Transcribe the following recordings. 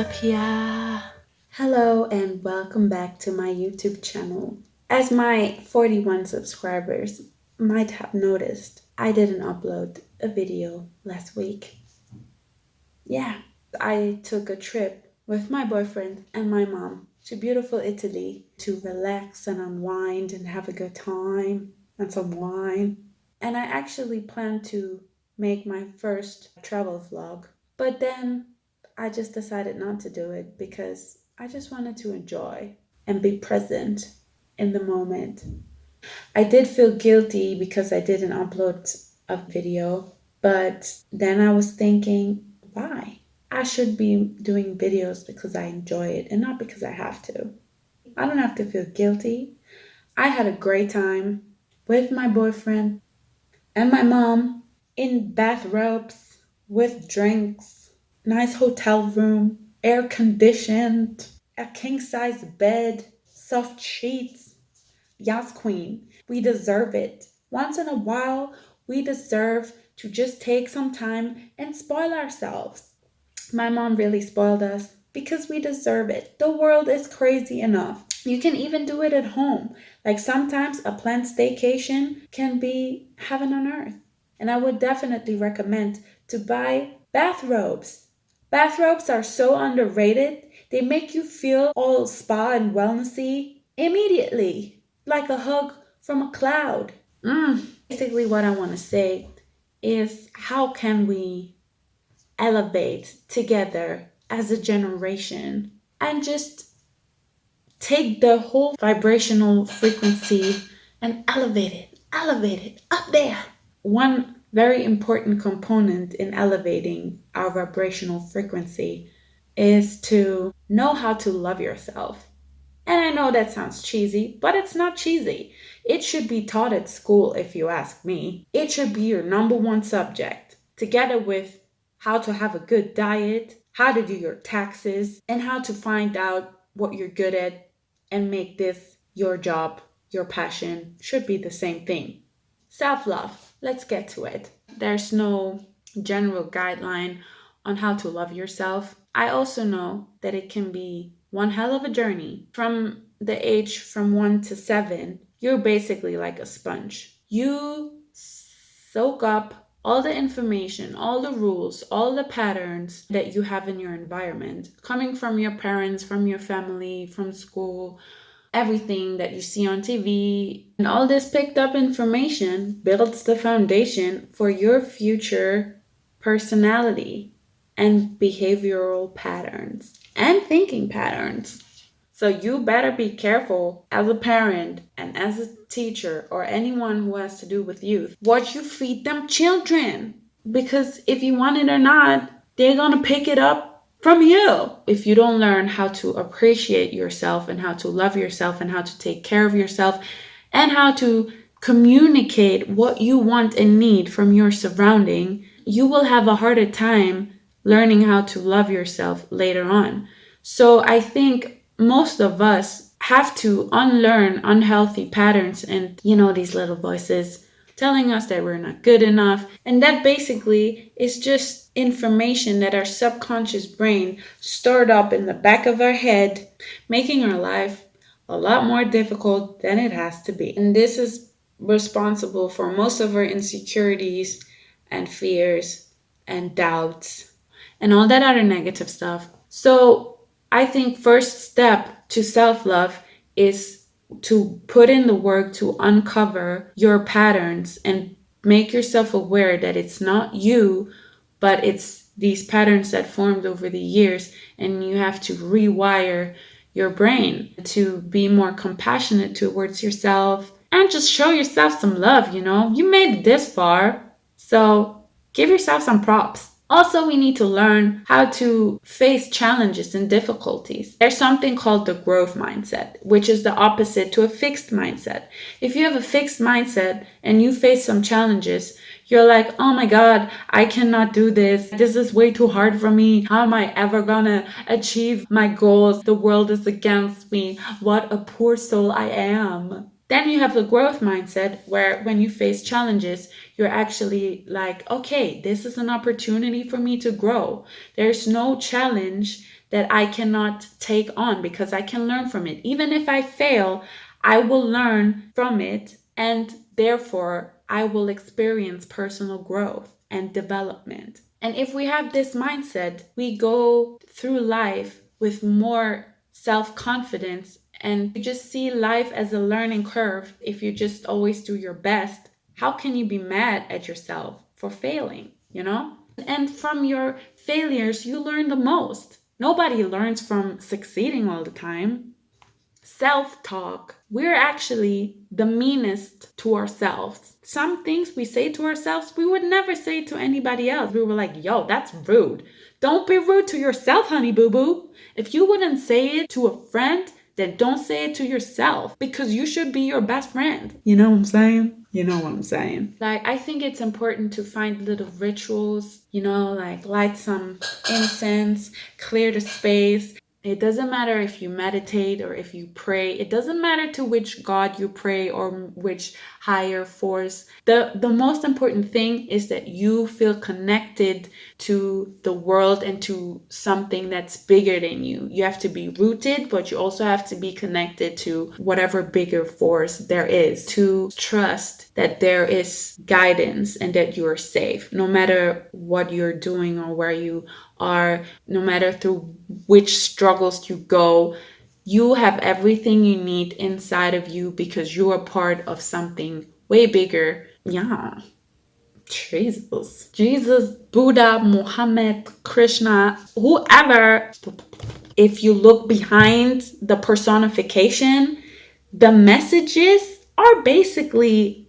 up here? Hello and welcome back to my YouTube channel. As my 41 subscribers might have noticed, I didn't upload a video last week. Yeah, I took a trip with my boyfriend and my mom to beautiful Italy to relax and unwind and have a good time and some wine. And I actually planned to make my first travel vlog, but then I just decided not to do it because I just wanted to enjoy and be present in the moment. I did feel guilty because I didn't upload a video, but then I was thinking, why? I should be doing videos because I enjoy it and not because I have to. I don't have to feel guilty. I had a great time with my boyfriend and my mom in bathrobes with drinks, nice hotel room, air conditioned, a king size bed, soft sheets. Yes, queen, we deserve it. Once in a while, we deserve to just take some time and spoil ourselves. My mom really spoiled us because we deserve it. The world is crazy enough. You can even do it at home. Like sometimes a planned staycation can be heaven on earth. And I would definitely recommend to buy bathrobes. Bathrobes are so underrated. They make you feel all spa and wellnessy immediately, like a hug from a cloud. Basically, what I want to say is how can we elevate together as a generation and just take the whole vibrational frequency and elevate it up there. One very important component in elevating our vibrational frequency is to know how to love yourself. And I know that sounds cheesy, but it's not cheesy. It should be taught at school, if you ask me. It should be your number one subject, together with how to have a good diet, how to do your taxes, and how to find out what you're good at and make this your job, your passion. Should be the same thing. Self-love. Let's get to it. There's no general guideline on how to love yourself. I also know that it can be one hell of a journey. From the age from 1 to 7, you're basically like a sponge. You soak up all the information, all the rules, all the patterns that you have in your environment, coming from your parents, from your family, from school, everything that you see on TV. And all this picked up information builds the foundation for your future personality and behavioral patterns and thinking patterns. So you better be careful as a parent and as a teacher or anyone who has to do with youth what you feed them children. Because if you want it or not, they're going to pick it up from you. If you don't learn how to appreciate yourself and how to love yourself and how to take care of yourself and how to communicate what you want and need from your surrounding, you will have a harder time learning how to love yourself later on. So I think most of us have to unlearn unhealthy patterns and, these little voices telling us that we're not good enough. And that basically is just information that our subconscious brain stored up in the back of our head, making our life a lot more difficult than it has to be. And this is responsible for most of our insecurities and fears and doubts and all that other negative stuff. So I think first step to self-love is to put in the work to uncover your patterns and make yourself aware that it's not you, but it's these patterns that formed over the years, and you have to rewire your brain to be more compassionate towards yourself and just show yourself some love. You made it this far, so give yourself some props. Also, we need to learn how to face challenges and difficulties. There's something called the growth mindset, which is the opposite to a fixed mindset. If you have a fixed mindset and you face some challenges, you're like, oh my God, I cannot do this. This is way too hard for me. How am I ever gonna achieve my goals? The world is against me. What a poor soul I am. Then you have the growth mindset where when you face challenges, you're actually like, okay, this is an opportunity for me to grow. There's no challenge that I cannot take on because I can learn from it. Even if I fail, I will learn from it, and therefore I will experience personal growth and development. And if we have this mindset, we go through life with more self-confidence, and you just see life as a learning curve. If you just always do your best, how can you be mad at yourself for failing, you know? And from your failures, you learn the most. Nobody learns from succeeding all the time. Self-talk. We're actually the meanest to ourselves. Some things we say to ourselves, we would never say to anybody else. We were like, yo, that's rude. Don't be rude to yourself, honey boo boo. If you wouldn't say it to a friend, then don't say it to yourself, because you should be your best friend. You know what I'm saying? You know what I'm saying. Like, I think it's important to find little rituals, like light some incense, clear the space. It doesn't matter if you meditate or if you pray. It doesn't matter to which God you pray or which higher force. The most important thing is that you feel connected to the world and to something that's bigger than you. You have to be rooted, but you also have to be connected to whatever bigger force there is. To trust that there is guidance and that you are safe, no matter what you're doing or where you are, no matter through which struggles you go. You have everything you need inside of you because you are part of something way bigger. Yeah. Jesus, Buddha, Muhammad, Krishna, whoever. If you look behind the personification, the messages are basically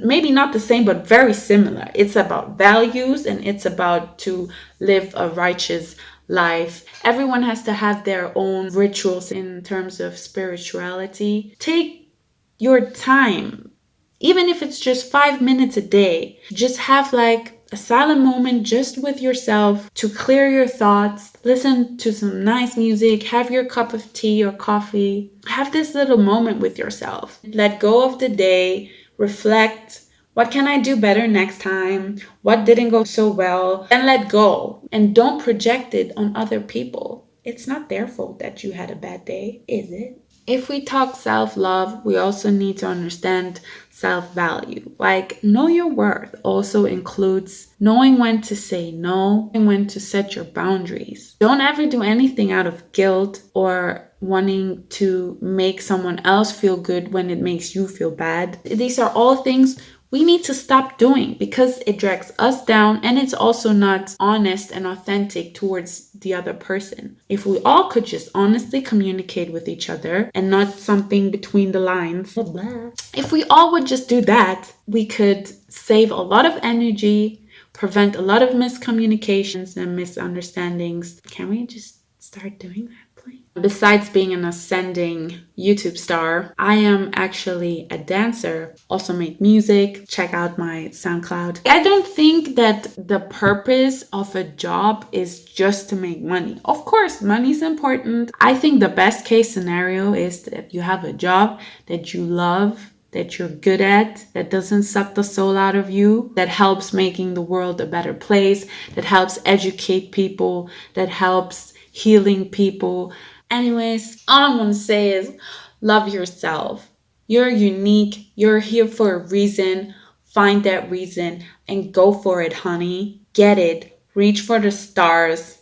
maybe not the same, but very similar. It's about values, and it's about to live a righteous life. Everyone has to have their own rituals in terms of spirituality. Take your time, even if it's just 5 minutes a day. Just have like a silent moment just with yourself to clear your thoughts. Listen to some nice music, have your cup of tea or coffee. Have this little moment with yourself. Let go of the day, reflect. What can I do better next time? What didn't go so well? And let go. And don't project it on other people. It's not their fault that you had a bad day, is it? If we talk self-love, we also need to understand self-value. Like, know your worth also includes knowing when to say no and when to set your boundaries. Don't ever do anything out of guilt or wanting to make someone else feel good when it makes you feel bad. These are all things we need to stop doing because it drags us down, and it's also not honest and authentic towards the other person. If we all could just honestly communicate with each other and not something between the lines, if we all would just do that, we could save a lot of energy, prevent a lot of miscommunications and misunderstandings. Can we just start doing that? Besides being an ascending YouTube star, I am actually a dancer, also make music. Check out my SoundCloud. I don't think that the purpose of a job is just to make money. Of course, money is important. I think the best case scenario is that you have a job that you love, that you're good at, that doesn't suck the soul out of you, that helps making the world a better place, that helps educate people, that helps healing people. Anyways, all I want to say is love yourself. You're unique. You're here for a reason. Find that reason and go for it, honey. Get it. Reach for the stars.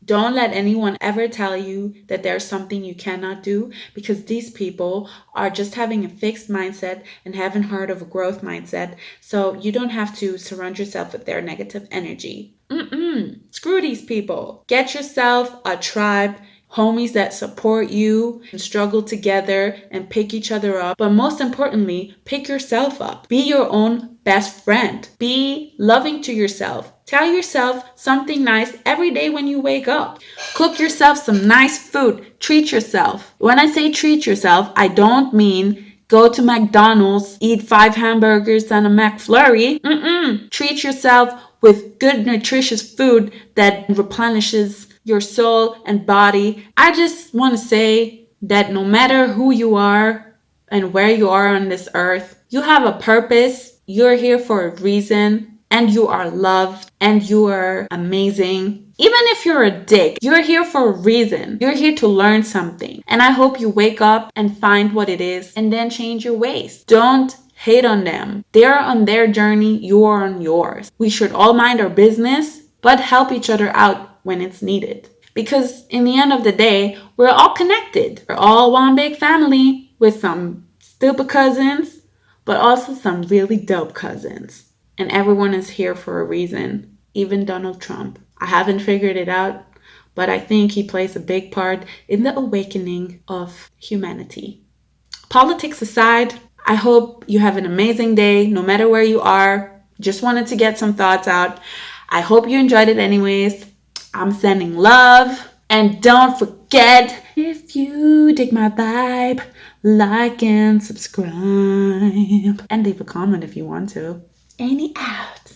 Don't let anyone ever tell you that there's something you cannot do, because these people are just having a fixed mindset and haven't heard of a growth mindset. So you don't have to surround yourself with their negative energy. Screw these people. Get yourself a tribe, homies that support you and struggle together and pick each other up. But most importantly, pick yourself up. Be your own best friend. Be loving to yourself. Tell yourself something nice every day when you wake up. Cook yourself some nice food. Treat yourself. When I say treat yourself, I don't mean go to McDonald's, eat 5 hamburgers and a McFlurry. Treat yourself with good, nutritious food that replenishes your soul and body. I just want to say that no matter who you are and where you are on this earth, you have a purpose. You're here for a reason. and you are loved, and you are amazing. Even if you're a dick, you're here for a reason. You're here to learn something. And I hope you wake up and find what it is and then change your ways. Don't hate on them. They're on their journey, you're on yours. We should all mind our business, but help each other out when it's needed. Because in the end of the day, we're all connected. We're all one big family with some stupid cousins, but also some really dope cousins. And everyone is here for a reason, even Donald Trump. I haven't figured it out, but I think he plays a big part in the awakening of humanity. Politics aside, I hope you have an amazing day, no matter where you are. Just wanted to get some thoughts out. I hope you enjoyed it anyways. I'm sending love. And don't forget, if you dig my vibe, like and subscribe. And leave a comment if you want to. Annie out.